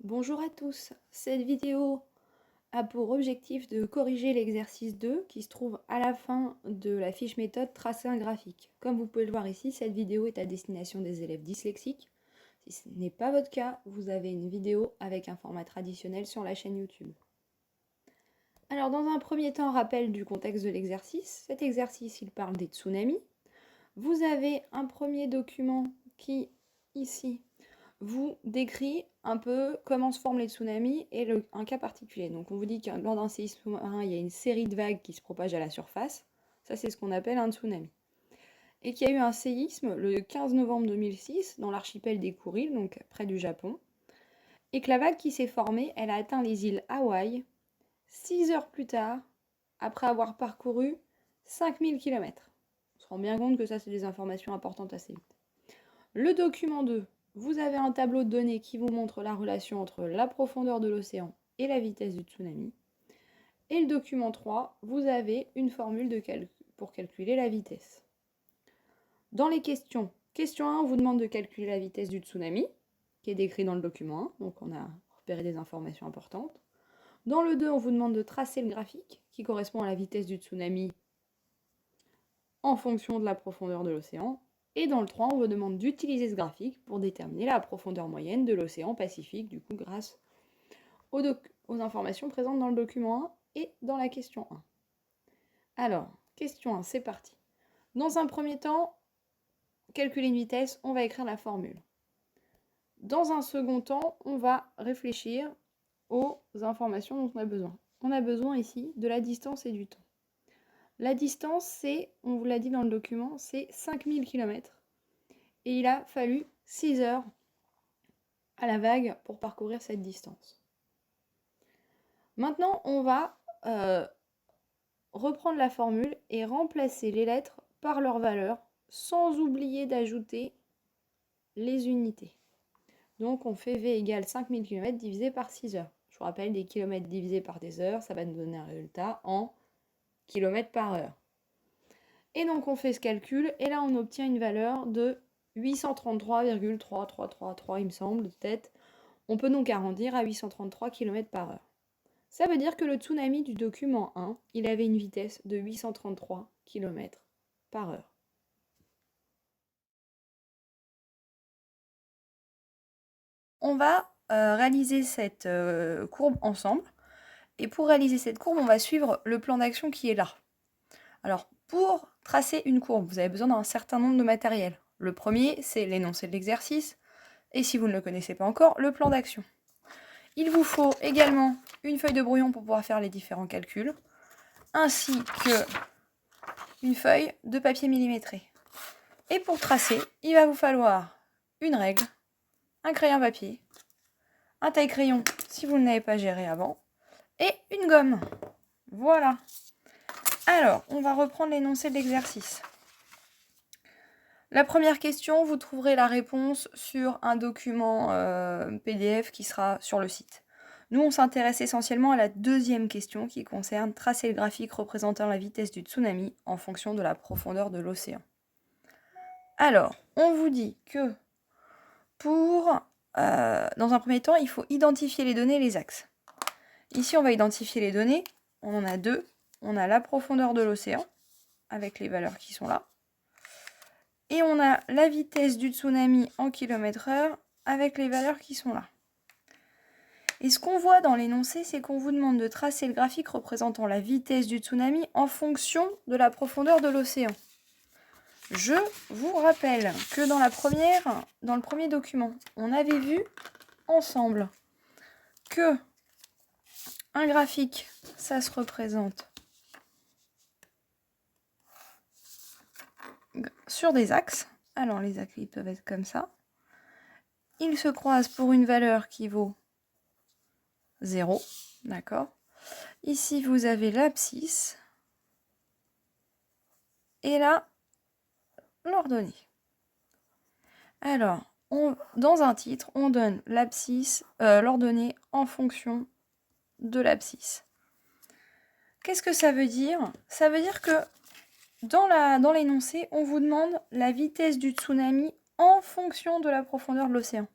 Bonjour à tous, cette vidéo a pour objectif de corriger l'exercice 2 qui se trouve à la fin de la fiche méthode tracer un graphique. Comme vous pouvez le voir ici, cette vidéo est à destination des élèves dyslexiques. Si ce n'est pas votre cas, vous avez une vidéo avec un format traditionnel sur la chaîne YouTube. Alors dans un premier temps, rappel du contexte de l'exercice. Cet exercice, il parle des tsunamis. Vous avez un premier document qui, ici, vous décrit un peu comment se forment les tsunamis et un cas particulier. Donc on vous dit que lors d'un séisme sous-marin, il y a une série de vagues qui se propagent à la surface. Ça, c'est ce qu'on appelle un tsunami. Et qu'il y a eu un séisme le 15 novembre 2006 dans l'archipel des Kuriles, donc près du Japon. Et que la vague qui s'est formée, elle a atteint les îles Hawaï 6 heures plus tard, après avoir parcouru 5000 km. On se rend bien compte que ça, c'est des informations importantes assez vite. Le document 2, vous avez un tableau de données qui vous montre la relation entre la profondeur de l'océan et la vitesse du tsunami. Et le document 3, vous avez une formule pour calculer la vitesse. Dans les questions, question 1, on vous demande de calculer la vitesse du tsunami, qui est décrit dans le document 1, donc on a repéré des informations importantes. Dans le 2, on vous demande de tracer le graphique, qui correspond à la vitesse du tsunami en fonction de la profondeur de l'océan. Et dans le 3, on vous demande d'utiliser ce graphique pour déterminer la profondeur moyenne de l'océan Pacifique, du coup grâce aux informations présentes dans le document 1 et dans la question 1. Alors, question 1, c'est parti. Dans un premier temps, calculer une vitesse, on va écrire la formule. Dans un second temps, on va réfléchir aux informations dont on a besoin. On a besoin ici de la distance et du temps. La distance, c'est, on vous l'a dit dans le document, c'est 5000 km. Et il a fallu 6 heures à la vague pour parcourir cette distance. Maintenant, on va reprendre la formule et remplacer les lettres par leurs valeurs, sans oublier d'ajouter les unités. Donc on fait V égale 5000 km divisé par 6 heures. Je vous rappelle, des kilomètres divisés par des heures, ça va nous donner un résultat en kilomètres par heure. Et donc on fait ce calcul, et là on obtient une valeur de 833,3333, il me semble, de tête. On peut donc arrondir à 833 km par heure. Ça veut dire que le tsunami du document 1, il avait une vitesse de 833 km par heure. On va réaliser cette courbe ensemble. Et pour réaliser cette courbe, on va suivre le plan d'action qui est là. Alors, pour tracer une courbe, vous avez besoin d'un certain nombre de matériel. Le premier, c'est l'énoncé de l'exercice. Et si vous ne le connaissez pas encore, le plan d'action. Il vous faut également une feuille de brouillon pour pouvoir faire les différents calculs, ainsi que une feuille de papier millimétré. Et pour tracer, il va vous falloir une règle, un crayon papier, un taille-crayon si vous ne l'avez pas géré avant, et une gomme. Voilà. Alors, on va reprendre l'énoncé de l'exercice. La première question, vous trouverez la réponse sur un document PDF qui sera sur le site. Nous, on s'intéresse essentiellement à la deuxième question qui concerne tracer le graphique représentant la vitesse du tsunami en fonction de la profondeur de l'océan. Alors, on vous dit que dans un premier temps, il faut identifier les données et les axes. Ici, on va identifier les données. On en a deux. On a la profondeur de l'océan, avec les valeurs qui sont là. Et on a la vitesse du tsunami en km/h, avec les valeurs qui sont là. Et ce qu'on voit dans l'énoncé, c'est qu'on vous demande de tracer le graphique représentant la vitesse du tsunami en fonction de la profondeur de l'océan. Je vous rappelle que dans le premier document, on avait vu ensemble que un graphique, ça se représente sur des axes. Alors les axes, ils peuvent être comme ça. Ils se croisent pour une valeur qui vaut 0, d'accord. Ici, vous avez l'abscisse. Et là, l'ordonnée. Alors, dans un titre, on donne l'abscisse, l'ordonnée en fonction de l'abscisse. Qu'est-ce que ça veut dire? Ça veut dire que dans l'énoncé, on vous demande la vitesse du tsunami en fonction de la profondeur de l'océan.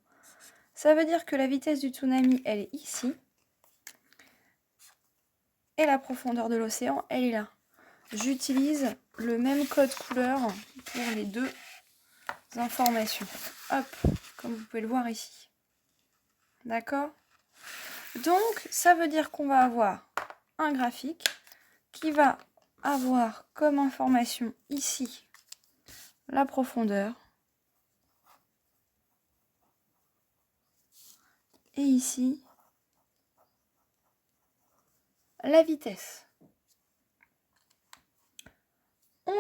Ça veut dire que la vitesse du tsunami, elle est ici. Et la profondeur de l'océan, elle est là. J'utilise le même code couleur pour les deux informations. Hop, comme vous pouvez le voir ici. D'accord? Donc, ça veut dire qu'on va avoir un graphique qui va avoir comme information ici la profondeur et ici la vitesse. On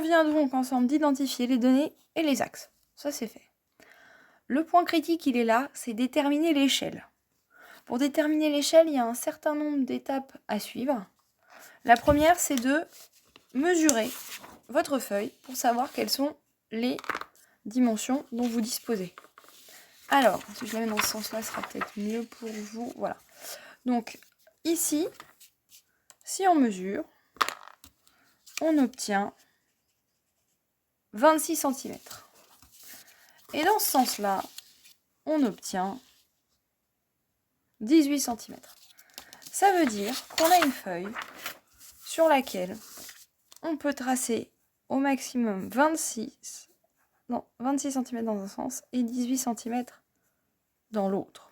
vient donc ensemble d'identifier les données et les axes. Ça, c'est fait. Le point critique, il est là, c'est déterminer l'échelle. Pour déterminer l'échelle, il y a un certain nombre d'étapes à suivre. La première, c'est de mesurer votre feuille pour savoir quelles sont les dimensions dont vous disposez. Alors, si je la mets dans ce sens-là, ce sera peut-être mieux pour vous. Voilà. Donc, ici, si on mesure, on obtient 26 cm. Et dans ce sens-là, on obtient 18 cm. Ça veut dire qu'on a une feuille sur laquelle on peut tracer au maximum 26 cm dans un sens et 18 cm dans l'autre.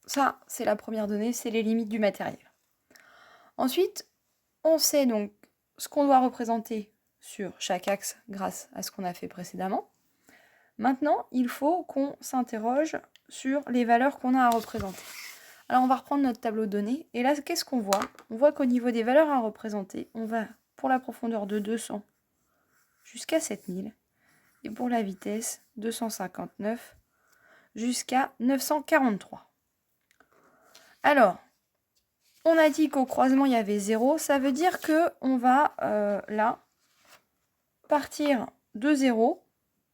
Ça, c'est la première donnée, c'est les limites du matériel. Ensuite, on sait donc ce qu'on doit représenter sur chaque axe grâce à ce qu'on a fait précédemment. Maintenant, il faut qu'on s'interroge sur les valeurs qu'on a à représenter. Alors, on va reprendre notre tableau de données. Et là, qu'est-ce qu'on voit? On voit qu'au niveau des valeurs à représenter, on va pour la profondeur de 200 jusqu'à 7000. Et pour la vitesse, 259 jusqu'à 943. Alors, on a dit qu'au croisement, il y avait 0. Ça veut dire qu'on va, là, partir de 0.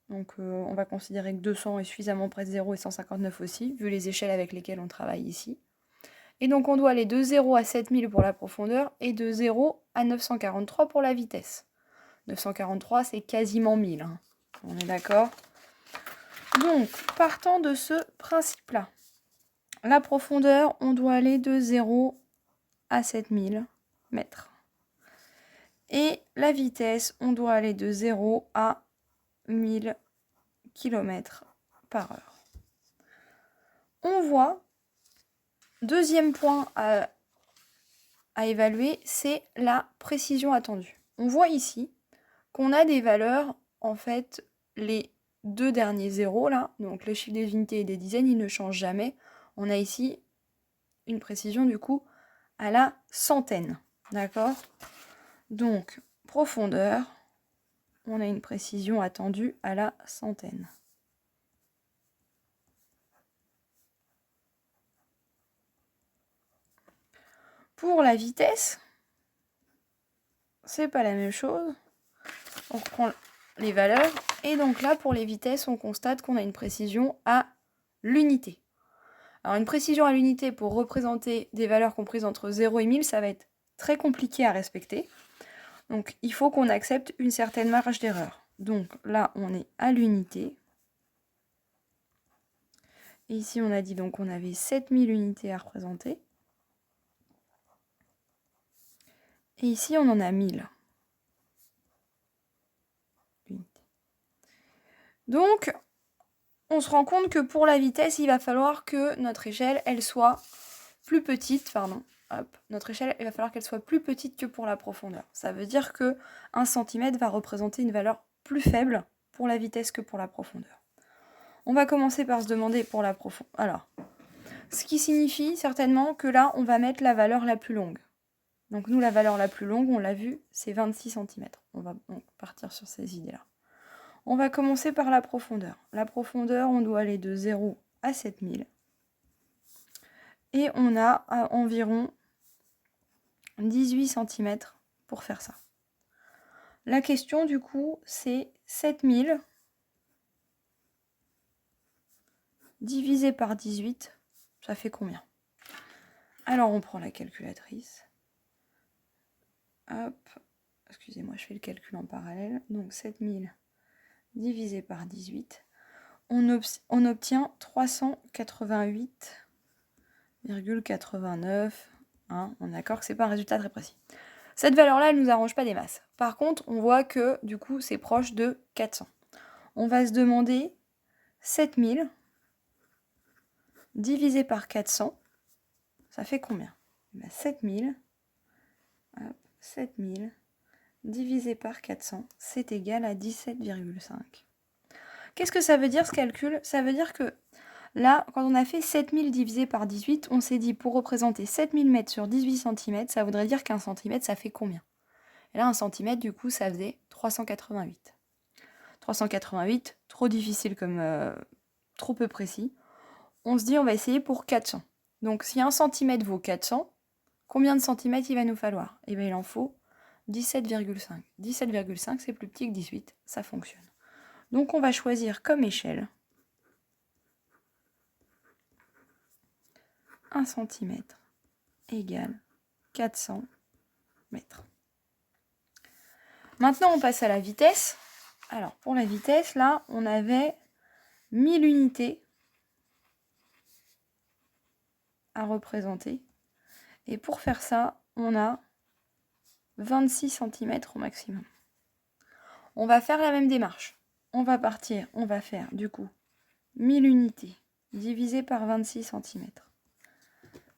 Donc, on va considérer que 200 est suffisamment près de 0 et 159 aussi, vu les échelles avec lesquelles on travaille ici. Et donc, on doit aller de 0 à 7000 pour la profondeur et de 0 à 943 pour la vitesse. 943, c'est quasiment 1000. Hein. On est d'accord? Donc, partant de ce principe-là, la profondeur, on doit aller de 0 à 7000 mètres. Et la vitesse, on doit aller de 0 à 1000 km par heure. On voit, deuxième point à évaluer, c'est la précision attendue. On voit ici qu'on a des valeurs, en fait, les deux derniers zéros là, donc les chiffres des unités et des dizaines, ils ne changent jamais. On a ici une précision du coup à la centaine, d'accord? Donc, profondeur, on a une précision attendue à la centaine. Pour la vitesse, c'est pas la même chose. On reprend les valeurs. Et donc là, pour les vitesses, on constate qu'on a une précision à l'unité. Alors une précision à l'unité pour représenter des valeurs comprises entre 0 et 1000, ça va être très compliqué à respecter. Donc il faut qu'on accepte une certaine marge d'erreur. Donc là, on est à l'unité. Et ici, on a dit donc qu'on avait 7000 unités à représenter. Et ici, on en a 1000. Donc, on se rend compte que pour la vitesse, il va falloir que notre échelle, elle soit plus petite, notre échelle, il va falloir qu'elle soit plus petite que pour la profondeur. Ça veut dire que 1 cm va représenter une valeur plus faible pour la vitesse que pour la profondeur. On va commencer par se demander pour la profondeur. Alors, ce qui signifie certainement que là, on va mettre la valeur la plus longue. Donc nous, la valeur la plus longue, on l'a vu, c'est 26 cm. On va donc partir sur ces idées-là. On va commencer par la profondeur. La profondeur, on doit aller de 0 à 7000. Et on a environ 18 cm pour faire ça. La question, du coup, c'est 7000 divisé par 18, ça fait combien? Alors, on prend la calculatrice. Hop, excusez-moi, je fais le calcul en parallèle, donc 7000 divisé par 18, on obtient 388,89. Hein, on est d'accord que c'est pas un résultat très précis. Cette valeur-là, elle ne nous arrange pas des masses. Par contre, on voit que du coup, c'est proche de 400. On va se demander 7000 divisé par 400, ça fait combien? 7000 divisé par 400, c'est égal à 17,5. Qu'est-ce que ça veut dire ce calcul? Ça veut dire que là, quand on a fait 7000 divisé par 18, on s'est dit pour représenter 7000 mètres sur 18 cm, ça voudrait dire qu'un centimètre, ça fait combien? Et là, un centimètre, du coup, ça faisait 388. 388, trop difficile comme... trop peu précis. On se dit, on va essayer pour 400. Donc, si un centimètre vaut 400, combien de centimètres il va nous falloir? Eh bien, il en faut 17,5. 17,5, c'est plus petit que 18, ça fonctionne. Donc, on va choisir comme échelle 1 cm égale 400 mètres. Maintenant, on passe à la vitesse. Alors, pour la vitesse, là, on avait 1000 unités à représenter. Et pour faire ça, on a 26 cm au maximum. On va faire la même démarche. On va partir, on va faire du coup 1000 unités divisé par 26 cm.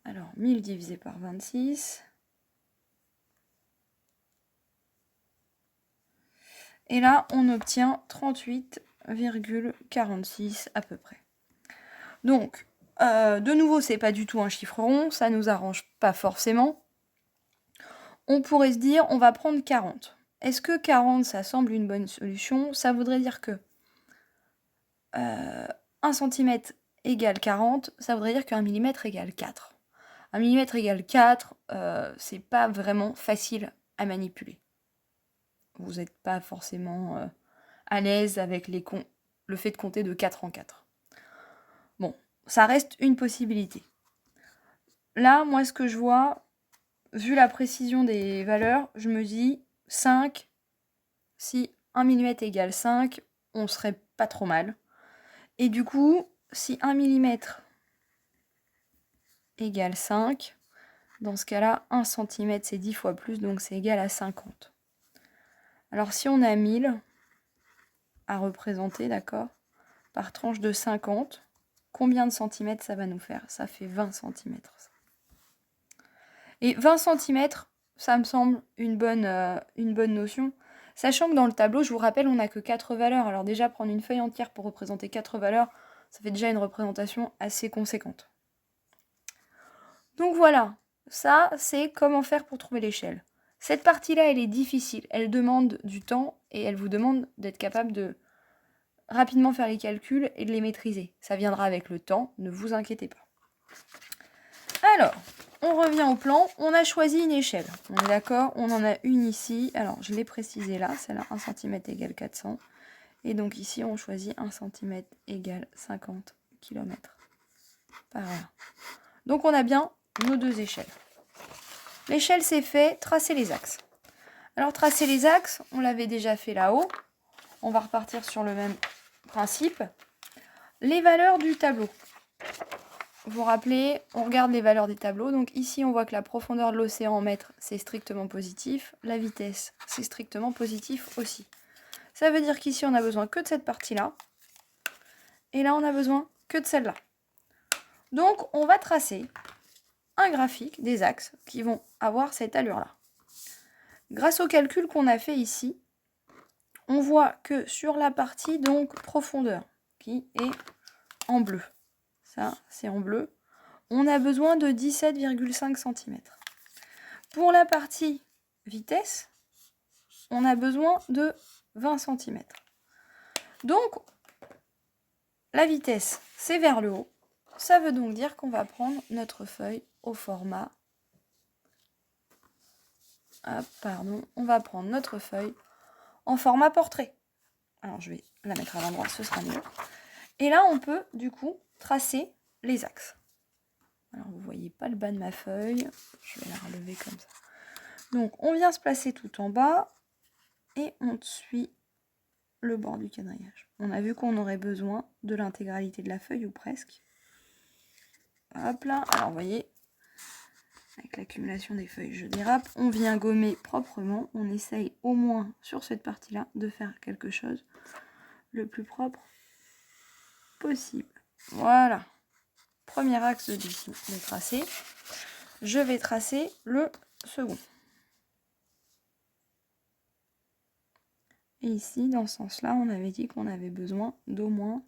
Alors, 1000 divisé par 26. Et là, on obtient 38,46 à peu près. Donc, de nouveau, c'est pas du tout un chiffre rond, ça nous arrange pas forcément. On pourrait se dire, on va prendre 40. Est-ce que 40, ça semble une bonne solution? Ça voudrait dire que 1 cm égale 40, ça voudrait dire qu'un millimètre égale 4. 1 millimètre égale 4, c'est pas vraiment facile à manipuler. Vous n'êtes pas forcément à l'aise avec le fait de compter de 4 en 4. Bon, ça reste une possibilité. Là, moi, ce que je vois, vu la précision des valeurs, je me dis 5, si 1 mm égale 5, on serait pas trop mal. Et du coup, si 1 mm égale 5, dans ce cas-là, 1 cm c'est 10 fois plus, donc c'est égal à 50. Alors si on a 1000 à représenter, d'accord, par tranche de 50, combien de centimètres ça va nous faire? Ça fait 20 cm. Et 20 cm, ça me semble une bonne notion. Sachant que dans le tableau, je vous rappelle, on n'a que 4 valeurs. Alors déjà, prendre une feuille entière pour représenter 4 valeurs, ça fait déjà une représentation assez conséquente. Donc voilà, ça c'est comment faire pour trouver l'échelle. Cette partie-là, elle est difficile, elle demande du temps et elle vous demande d'être capable de rapidement faire les calculs et de les maîtriser. Ça viendra avec le temps, ne vous inquiétez pas. Alors, on revient au plan, on a choisi une échelle. On est d'accord, on en a une ici. Alors, je l'ai précisé là, celle-là, 1 cm égale 400. Et donc ici, on choisit 1 cm égale 50 km par heure. Donc, on a bien nos deux échelles. L'échelle, c'est fait, tracer les axes. Alors, tracer les axes, on l'avait déjà fait là-haut. On va repartir sur le même principe. Les valeurs du tableau. Vous vous rappelez, on regarde les valeurs des tableaux. Donc ici, on voit que la profondeur de l'océan en mètres, c'est strictement positif. La vitesse, c'est strictement positif aussi. Ça veut dire qu'ici, on a besoin que de cette partie-là. Et là, on a besoin que de celle-là. Donc, on va tracer un graphique des axes qui vont avoir cette allure-là. Grâce au calcul qu'on a fait ici, on voit que sur la partie donc profondeur, qui est en bleu, ça c'est en bleu, on a besoin de 17,5 cm. Pour la partie vitesse, on a besoin de 20 cm. Donc, la vitesse, c'est vers le haut. Ça veut donc dire qu'on va prendre notre feuille au format... on va prendre notre feuille en format portrait. Alors, je vais la mettre à l'endroit, ce sera mieux. Et là, on peut, du coup, tracer les axes. Alors, vous ne voyez pas le bas de ma feuille. Je vais la relever comme ça. Donc, on vient se placer tout en bas. et on suit le bord du quadrillage. On a vu qu'on aurait besoin de l'intégralité de la feuille ou presque. Hop là, alors vous voyez, avec l'accumulation des feuilles, je dérape. On vient gommer proprement. On essaye au moins sur cette partie-là de faire quelque chose le plus propre possible. Voilà. Premier axe de tracé. Je vais tracer le second. Et ici, dans ce sens-là, on avait dit qu'on avait besoin d'au moins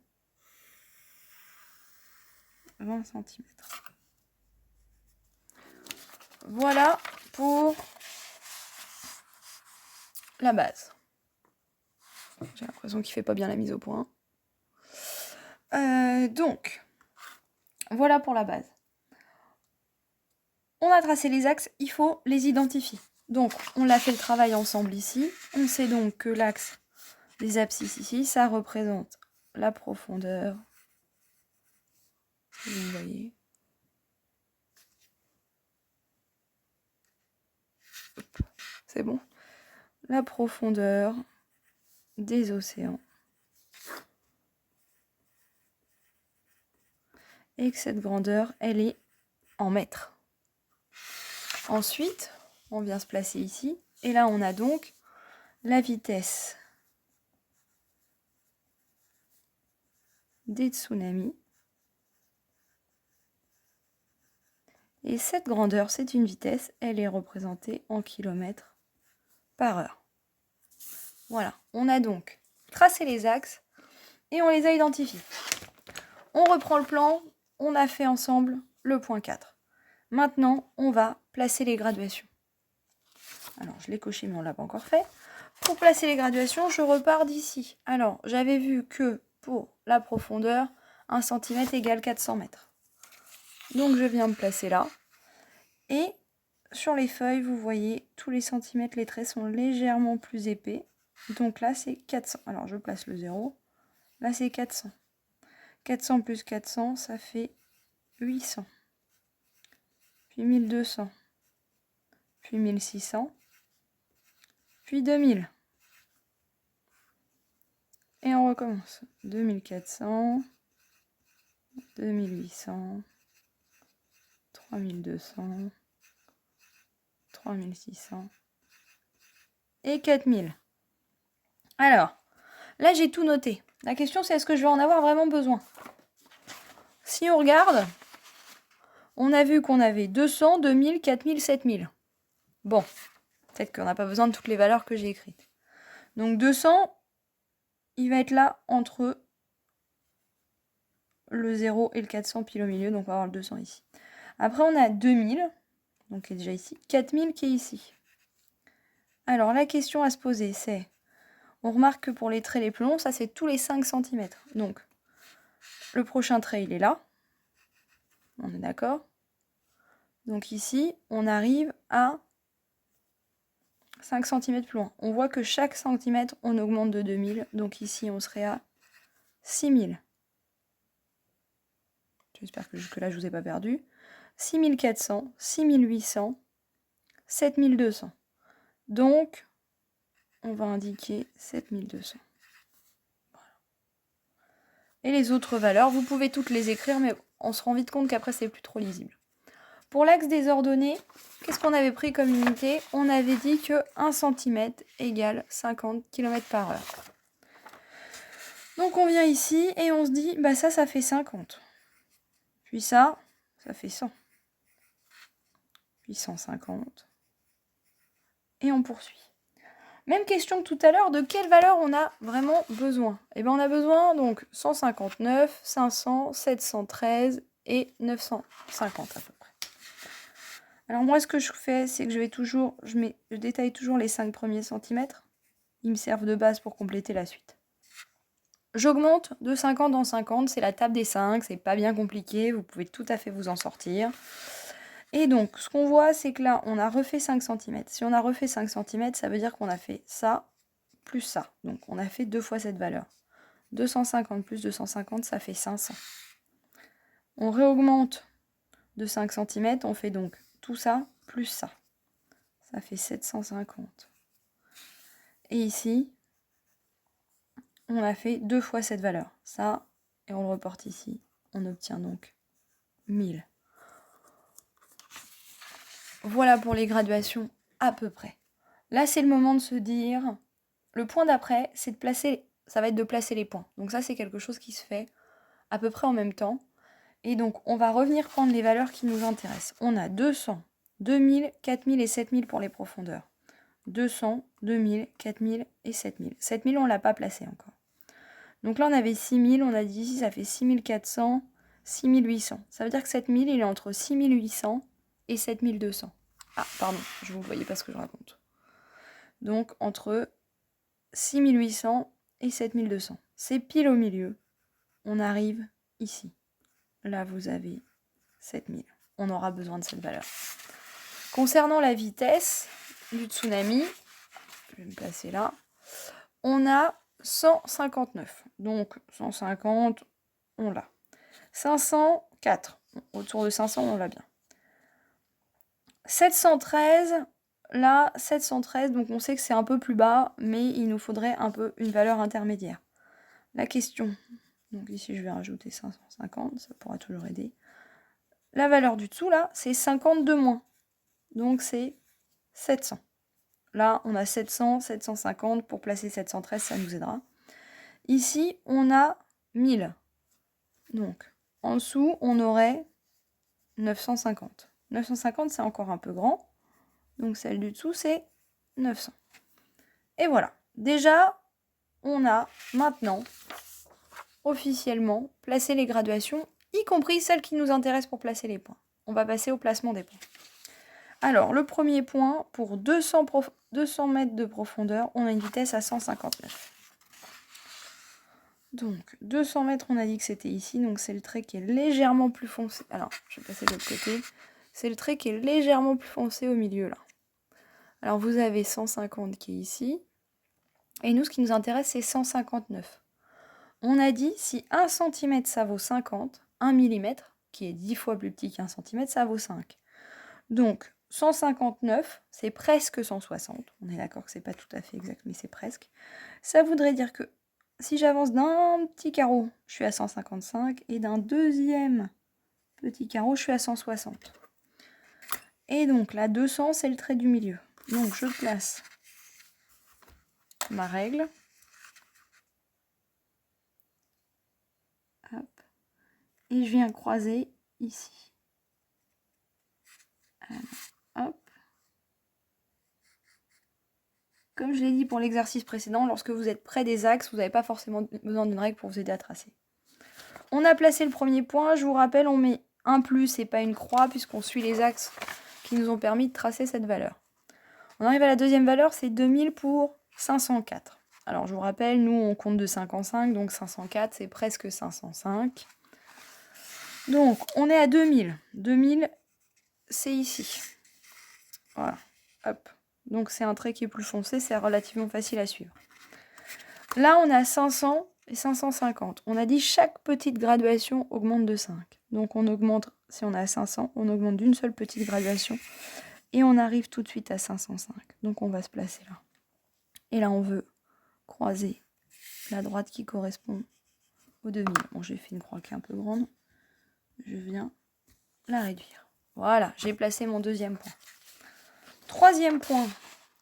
20 cm. Voilà pour la base. J'ai l'impression qu'il ne fait pas bien la mise au point. Donc, voilà pour la base. On a tracé les axes, il faut les identifier. Donc, on a fait le travail ensemble ici. On sait donc que l'axe des abscisses ici, ça représente la profondeur. Vous voyez. C'est bon. La profondeur des océans. Et que cette grandeur, elle est en mètres. Ensuite, on vient se placer ici. Et là, on a donc la vitesse des tsunamis. Et cette grandeur, c'est une vitesse, elle est représentée en kilomètres par heure. Voilà, on a donc tracé les axes et on les a identifiés. On reprend le plan, on a fait ensemble le point 4. Maintenant, on va placer les graduations. Alors, je l'ai coché, mais on ne l'a pas encore fait. Pour placer les graduations, je repars d'ici. Alors, j'avais vu que pour la profondeur, 1 cm égale 400 mètres. Donc, je viens me placer là. Et sur les feuilles, vous voyez, tous les centimètres, les traits sont légèrement plus épais. Donc là, c'est 400. Alors, je place le 0. Là, c'est 400. 400 plus 400, ça fait 800. Puis 1200. Puis 1600. Puis 2000. Et on recommence. 2400. 2800. 3200. 3600. Et 4000. Alors, là, j'ai tout noté. La question, c'est est-ce que je vais en avoir vraiment besoin? Si on regarde, on a vu qu'on avait 200, 2000, 4000, 7000. Bon, peut-être qu'on n'a pas besoin de toutes les valeurs que j'ai écrites. Donc 200, il va être là entre le 0 et le 400 pile au milieu, donc on va avoir le 200 ici. Après, on a 2000, donc qui est déjà ici, 4000 qui est ici. Alors, la question à se poser, c'est, on remarque que pour les traits les plus longs, ça c'est tous les 5 cm. Donc, le prochain trait, il est là. On est d'accord? Donc ici, on arrive à 5 cm plus loin. On voit que chaque centimètre, on augmente de 2000. Donc ici, on serait à 6000. J'espère que jusque-là, je ne vous ai pas perdu. 6400, 6800, 7200. Donc, on va indiquer 7200. Voilà. Et les autres valeurs, vous pouvez toutes les écrire, mais on se rend vite compte qu'après, c'est plus trop lisible. Pour l'axe des ordonnées, qu'est-ce qu'on avait pris comme unité? On avait dit que 1 cm égale 50 km/h. Donc on vient ici et on se dit, bah ça fait 50. Puis ça fait 100. Puis 150. Et on poursuit. Même question que tout à l'heure, de quelle valeur on a vraiment besoin? Eh bien on a besoin donc 159, 500, 713 et 950 à peu près. Alors moi ce que je fais, c'est que je détaille toujours les 5 premiers centimètres. Ils me servent de base pour compléter la suite. J'augmente de 50 en 50, c'est la table des 5, c'est pas bien compliqué, vous pouvez tout à fait vous en sortir. Et donc, ce qu'on voit, c'est que là, on a refait 5 cm. Si on a refait 5 cm, ça veut dire qu'on a fait ça plus ça. Donc, on a fait 2 fois cette valeur. 250 plus 250, ça fait 500. On réaugmente de 5 cm, on fait donc tout ça plus ça. Ça fait 750. Et ici, on a fait 2 fois cette valeur. Ça, et on le reporte ici. On obtient donc 1000. Voilà pour les graduations à peu près. Là, c'est le moment de se dire, le point d'après, c'est de placer, ça va être de placer les points. Donc ça, c'est quelque chose qui se fait à peu près en même temps. Et donc, on va revenir prendre les valeurs qui nous intéressent. On a 200, 2000, 4000 et 7000 pour les profondeurs. 200, 2000, 4000 et 7000. 7000, on ne l'a pas placé encore. Donc là, on avait 6000, on a dit ici, ça fait 6400, 6800. Ça veut dire que 7000, il est entre 6800 et 7200. Ah, pardon, je ne vous voyais pas ce que je raconte. Donc, entre 6800 et 7200. C'est pile au milieu. On arrive ici. Là, vous avez 7000. On aura besoin de cette valeur. Concernant la vitesse du tsunami, je vais me placer là, on a 159. Donc 150, on l'a. 504, autour de 500, on l'a bien. 713, là, 713, donc on sait que c'est un peu plus bas, mais il nous faudrait un peu une valeur intermédiaire. La question, donc ici je vais rajouter 550, ça pourra toujours aider. La valeur du dessous, là, c'est 50 de moins. Donc c'est 700. Là, on a 700, 750. Pour placer 713, ça nous aidera. Ici, on a 1000. Donc, en dessous, on aurait 950. 950, c'est encore un peu grand. Donc, celle du dessous, c'est 900. Et voilà. Déjà, on a maintenant officiellement placé les graduations, y compris celles qui nous intéressent pour placer les points. On va passer au placement des points. Alors, le premier point, pour 200 mètres de profondeur, on a une vitesse à 159. Donc, 200 mètres, on a dit que c'était ici, donc c'est le trait qui est légèrement plus foncé. Alors, je vais passer de l'autre côté. C'est le trait qui est légèrement plus foncé au milieu, là. Alors, vous avez 150 qui est ici. Et nous, ce qui nous intéresse, c'est 159. On a dit, si 1 cm, ça vaut 50, 1 mm, qui est 10 fois plus petit qu'1 cm, ça vaut 5. Donc, 159, c'est presque 160. On est d'accord que c'est pas tout à fait exact, mais c'est presque. Ça voudrait dire que si j'avance d'un petit carreau, je suis à 155, et d'un deuxième petit carreau, je suis à 160. Et donc, là, 200, c'est le trait du milieu. Donc, je place ma règle. Hop. Et je viens croiser ici. Alors, hop. Comme je l'ai dit pour l'exercice précédent, lorsque vous êtes près des axes, vous n'avez pas forcément besoin d'une règle pour vous aider à tracer. On a placé le premier point. Je vous rappelle, on met un plus et pas une croix, puisqu'on suit les axes qui nous ont permis de tracer cette valeur. On arrive à la deuxième valeur, c'est 2000 pour 504. Alors, je vous rappelle, nous, on compte de 5 en 5, donc 504, c'est presque 505. Donc, on est à 2000. 2000, c'est ici. Voilà. Hop. Donc, c'est un trait qui est plus foncé, c'est relativement facile à suivre. Là, on a 500 et 550. On a dit chaque petite graduation augmente de 5. Donc, on augmente, si on a 500, on augmente d'une seule petite graduation. Et on arrive tout de suite à 505. Donc, on va se placer là. Et là, on veut croiser la droite qui correspond au 2000. Bon, j'ai fait une croix qui est un peu grande. Je viens la réduire. Voilà, j'ai placé mon deuxième point. Troisième point,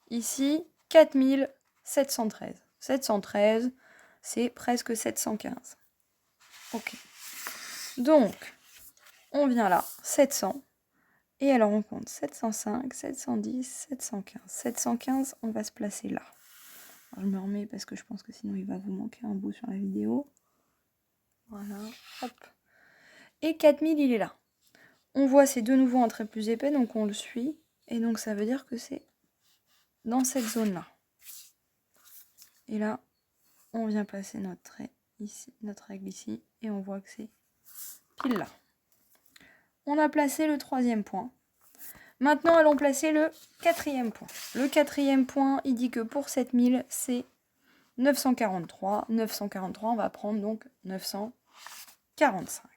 ici, 4713. 713, c'est presque 715. Ok. Donc, on vient là, 700. Et alors, on compte 705, 710, 715. 715, on va se placer là. Alors, je me remets parce que je pense que sinon, il va vous manquer un bout sur la vidéo. Voilà, hop. Et 4000, il est là. On voit, c'est de nouveau un trait plus épais, donc on le suit. Et donc, ça veut dire que c'est dans cette zone-là. Et là, on vient passer notre trait ici, notre règle ici, et on voit que c'est pile là. On a placé le troisième point. Maintenant, allons placer le quatrième point. Le quatrième point, il dit que pour 7000, c'est 943. 943, on va prendre donc 945.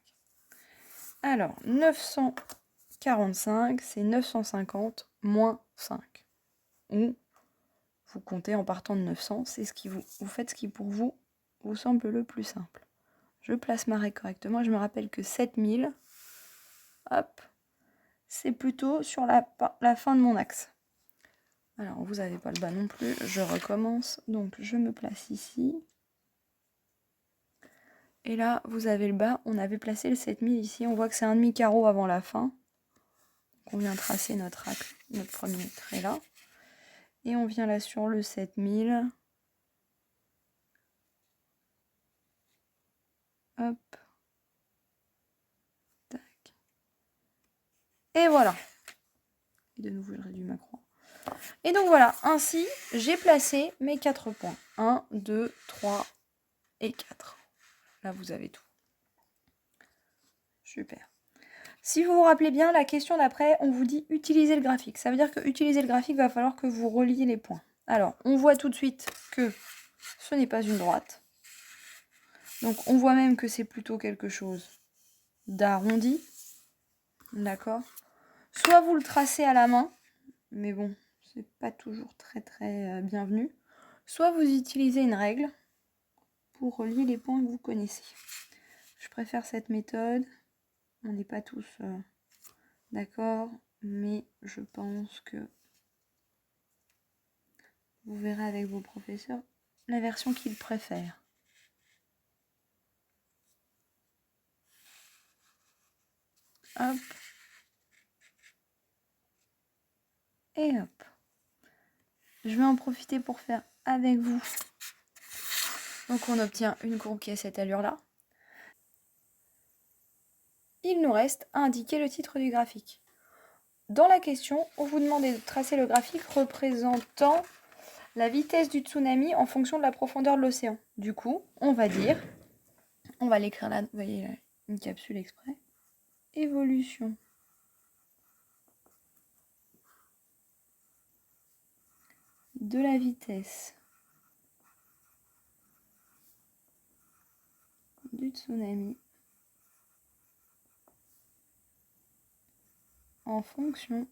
Alors, 945, c'est 950 moins 5. Ou vous comptez en partant de 900. C'est ce qui vous faites ce qui pour vous semble le plus simple. Je place ma règle correctement. Je me rappelle que 7000, hop, c'est plutôt sur la fin de mon axe. Alors, vous n'avez pas le bas non plus. Je recommence. Donc, je me place ici. Et là, vous avez le bas. On avait placé le 7000 ici. On voit que c'est un demi-carreau avant la fin. Donc, on vient tracer notre axe, notre premier trait là. Et on vient là sur le 7000. Hop. Tac. Et voilà. Et de nouveau, je réduis ma croix. Et donc voilà, ainsi, j'ai placé mes 4 points. 1, 2, 3 et 4. Là, vous avez tout. Super. Si vous vous rappelez bien, la question d'après, on vous dit utiliser le graphique. Ça veut dire que utiliser le graphique, va falloir que vous reliez les points. Alors, on voit tout de suite que ce n'est pas une droite. Donc, on voit même que c'est plutôt quelque chose d'arrondi. D'accord? Soit vous le tracez à la main, mais bon, c'est pas toujours très bienvenu. Soit vous utilisez une règle pour relier les points que vous connaissez. Je préfère cette méthode. On n'est pas tous d'accord, mais je pense que vous verrez avec vos professeurs la version qu'ils préfèrent. Hop. Et hop. Je vais en profiter pour faire avec vous. Donc on obtient une courbe qui a cette allure-là. Il nous reste à indiquer le titre du graphique. Dans la question, on vous demandait de tracer le graphique représentant la vitesse du tsunami en fonction de la profondeur de l'océan. Du coup, on va l'écrire là, vous voyez, une capsule exprès. Évolution de la vitesse du tsunami en fonction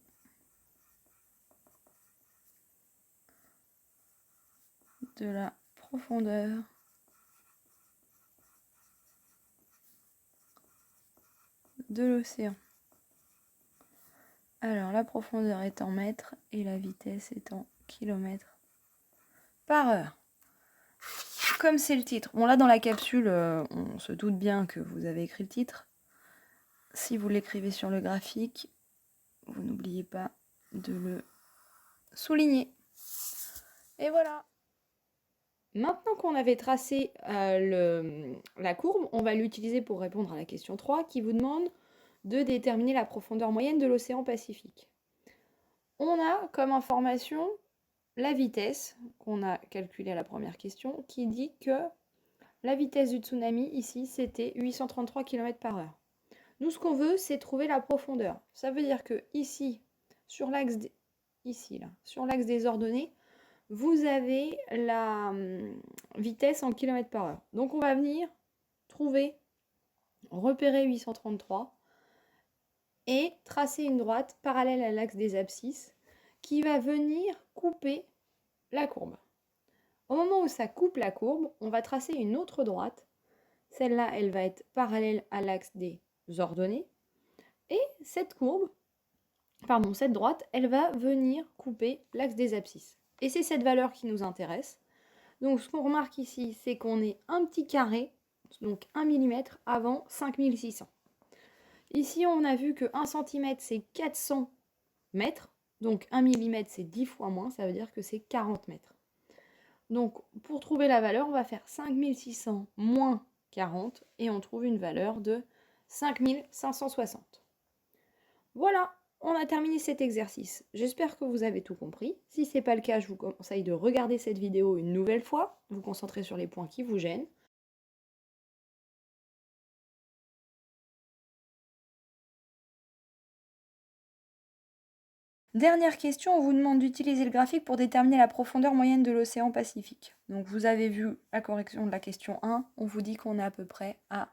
de la profondeur de l'océan. Alors, la profondeur est en mètres et la vitesse est en kilomètres par heure. Comme c'est le titre. Bon, là, dans la capsule, on se doute bien que vous avez écrit le titre. Si vous l'écrivez sur le graphique, vous n'oubliez pas de le souligner. Et voilà. Maintenant qu'on avait tracé la courbe, on va l'utiliser pour répondre à la question 3 qui vous demande de déterminer la profondeur moyenne de l'océan Pacifique. On a comme information la vitesse qu'on a calculée à la première question qui dit que la vitesse du tsunami ici c'était 833 km/h. Nous ce qu'on veut c'est trouver la profondeur. Ça veut dire que ici, sur l'axe des ordonnées, vous avez la vitesse en km/h. Donc on va venir repérer 833 et tracer une droite parallèle à l'axe des abscisses qui va venir couper la courbe. Au moment où ça coupe la courbe, on va tracer une autre droite. Celle-là, elle va être parallèle à l'axe des ordonnées. Et cette droite, elle va venir couper l'axe des abscisses. Et c'est cette valeur qui nous intéresse. Donc ce qu'on remarque ici, c'est qu'on est un petit carré, donc 1 mm avant 5600. Ici, on a vu que 1 cm, c'est 400 mètres. Donc 1 mm, c'est 10 fois moins, ça veut dire que c'est 40 mètres. Donc pour trouver la valeur, on va faire 5600 moins 40 et on trouve une valeur de 5560. Voilà, on a terminé cet exercice. J'espère que vous avez tout compris. Si ce n'est pas le cas, je vous conseille de regarder cette vidéo une nouvelle fois, vous concentrer sur les points qui vous gênent. Dernière question, on vous demande d'utiliser le graphique pour déterminer la profondeur moyenne de l'océan Pacifique. Donc vous avez vu la correction de la question 1, on vous dit qu'on est à peu près à,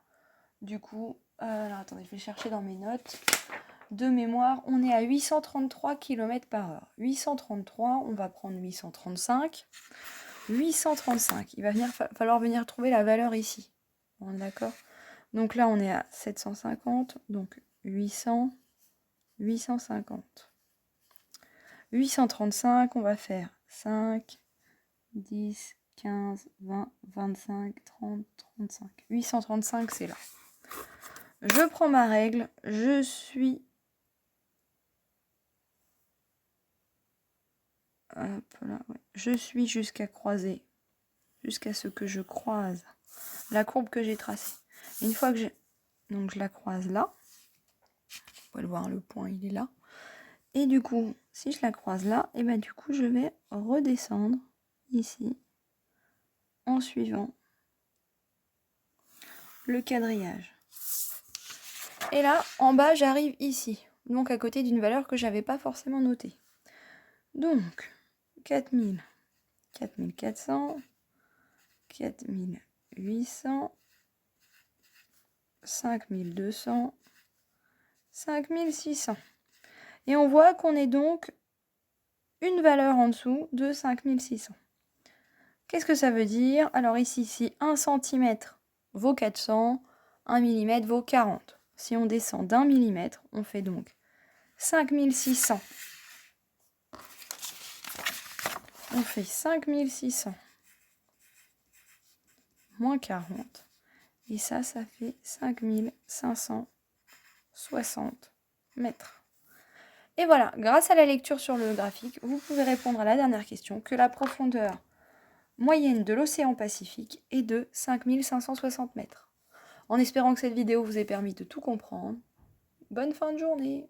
du coup, alors attendez, je vais chercher dans mes notes, de mémoire, on est à 833 km/h. 833, on va prendre 835. 835, il va falloir venir trouver la valeur ici. On est d'accord? Donc là, on est à 750, donc 800, 850. 835, on va faire 5, 10, 15, 20, 25, 30, 35. 835, c'est là. Je prends ma règle, je suis... Hop là, ouais. Je suis jusqu'à croiser, jusqu'à ce que je croise la courbe que j'ai tracée. Une fois que j'ai... Donc je la croise là. Vous pouvez le voir, le point, il est là. Et du coup, si je la croise là, et ben du coup, je vais redescendre ici en suivant le quadrillage. Et là, en bas, j'arrive ici. Donc à côté d'une valeur que j'avais pas forcément notée. Donc, 4000, 4400, 4800, 5200, 5600. Et on voit qu'on est donc une valeur en dessous de 5600. Qu'est-ce que ça veut dire? Alors ici, si 1 cm vaut 400, 1 mm vaut 40. Si on descend d'1 mm, on fait donc 5600. On fait 5600 moins 40. Et ça fait 5560 mètres. Et voilà, grâce à la lecture sur le graphique, vous pouvez répondre à la dernière question, que la profondeur moyenne de l'océan Pacifique est de 5560 mètres. En espérant que cette vidéo vous ait permis de tout comprendre, bonne fin de journée!